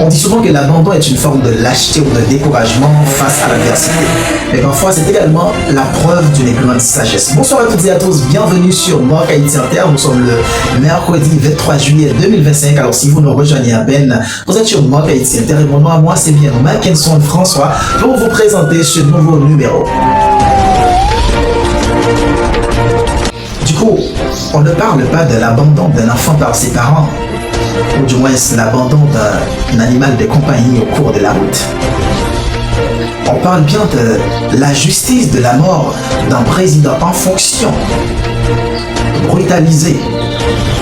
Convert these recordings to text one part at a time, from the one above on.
On dit souvent que l'abandon est une forme de lâcheté ou de découragement face à l'adversité. Mais parfois, c'est également la preuve d'une grande sagesse. Bonsoir à toutes et à tous, bienvenue sur Marc Haïti Inter. Nous sommes le mercredi 23 juillet 2025. Alors si vous nous rejoignez à peine, vous êtes sur Marc Haïti Inter et mon nom à moi c'est bien Mackinson François pour vous présenter ce nouveau numéro. Du coup, on ne parle pas de l'abandon d'un enfant par ses parents, ou du moins l'abandon d'un animal de compagnie au cours de la route. On parle bien de la justice de la mort d'un président en fonction, brutalisé,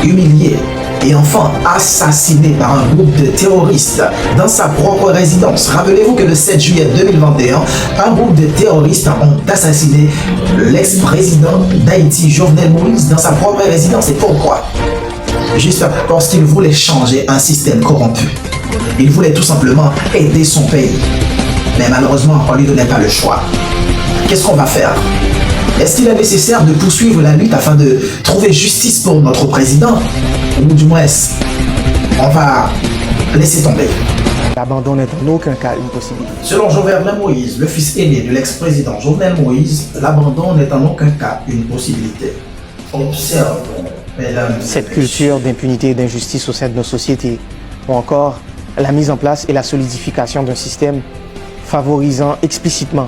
humilié et enfin assassiné par un groupe de terroristes dans sa propre résidence. Rappelez-vous que le 7 juillet 2021, un groupe de terroristes ont assassiné l'ex-président d'Haïti, Jovenel Moïse, dans sa propre résidence. Et pourquoi? Juste parce qu'il voulait changer un système corrompu. Il voulait tout simplement aider son pays. Mais malheureusement, on ne lui donnait pas le choix. Qu'est-ce qu'on va faire? Est-ce qu'il est nécessaire de poursuivre la lutte afin de trouver justice pour notre président? Ou du moins, on va laisser tomber? L'abandon n'est en aucun cas une possibilité. Selon Jovenel Moïse, le fils aîné de l'ex-président Jovenel Moïse, l'abandon n'est en aucun cas une possibilité. Observe, mesdames. Cette culture d'impunité et d'injustice au sein de nos sociétés, ou encore la mise en place et la solidification d'un système favorisant explicitement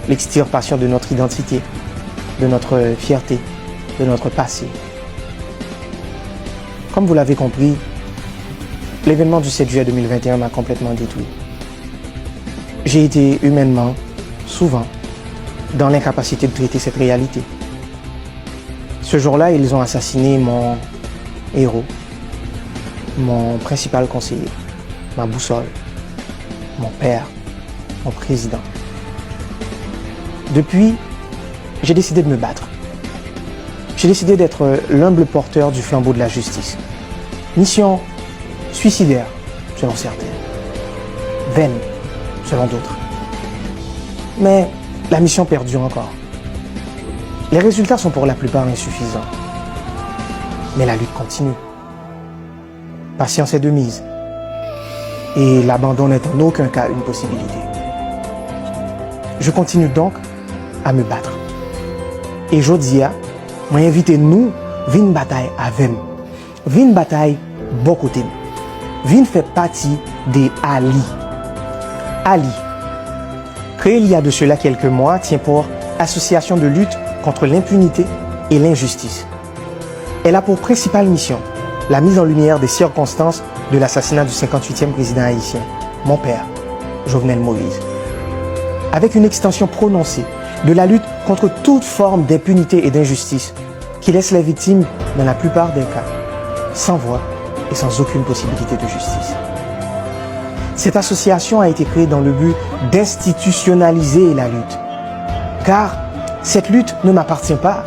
l'extirpation de notre identité, de notre fierté, de notre passé. Comme vous l'avez compris, l'événement du 7 juillet 2021 m'a complètement détruit. J'ai été humainement, souvent, dans l'incapacité de traiter cette réalité. Ce jour-là, ils ont assassiné mon héros, mon principal conseiller, ma boussole, mon père, mon président. Depuis, j'ai décidé de me battre. J'ai décidé d'être l'humble porteur du flambeau de la justice. Mission suicidaire, selon certains. Vaine, selon d'autres. Mais la mission perdure encore. Les résultats sont pour la plupart insuffisants. Mais la lutte continue. Patience est de mise. Et l'abandon n'est en aucun cas une possibilité. Je continue donc à me battre. Et Jodia m'a invité nous à une bataille avec nous. Une bataille beaucoup de Vin fait partie des Ali. Ali, créé il y a de cela quelques mois, tient pour Association de lutte contre l'impunité et l'injustice. Elle a pour principale mission la mise en lumière des circonstances de l'assassinat du 58e président haïtien, mon père, Jovenel Moïse. Avec une extension prononcée de la lutte contre toute forme d'impunité et d'injustice qui laisse les victimes, dans la plupart des cas, sans voix et sans aucune possibilité de justice. Cette association a été créée dans le but d'institutionnaliser la lutte. Car cette lutte ne m'appartient pas,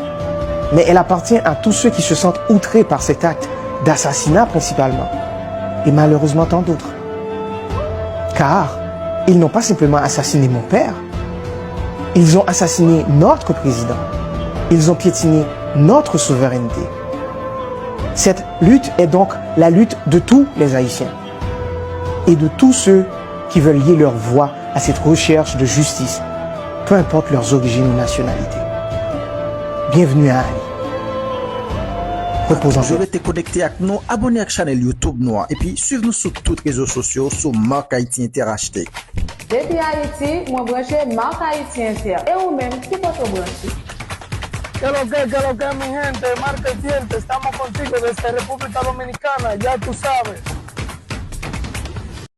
mais elle appartient à tous ceux qui se sentent outrés par cet acte d'assassinat principalement, et malheureusement tant d'autres. Car ils n'ont pas simplement assassiné mon père, ils ont assassiné notre président, ils ont piétiné notre souveraineté. Cette lutte est donc la lutte de tous les Haïtiens et de tous ceux qui veulent lier leur voix à cette recherche de justice, peu importe leurs origines ou nationalités. Bienvenue à Ali. Reposons. Je vais te connecter avec nous, abonner à la chaîne YouTube nous et puis suivre nous sur tous les réseaux sociaux sur Marc Haïti Inter acheté. Depuis Haïti, moi branché Marc Haïti Inter. Et vous-même, qui peut brancher? Que lo que, mi gente, Marca Haitiente, estamos contigo desde República Dominicana, ya tú sabes.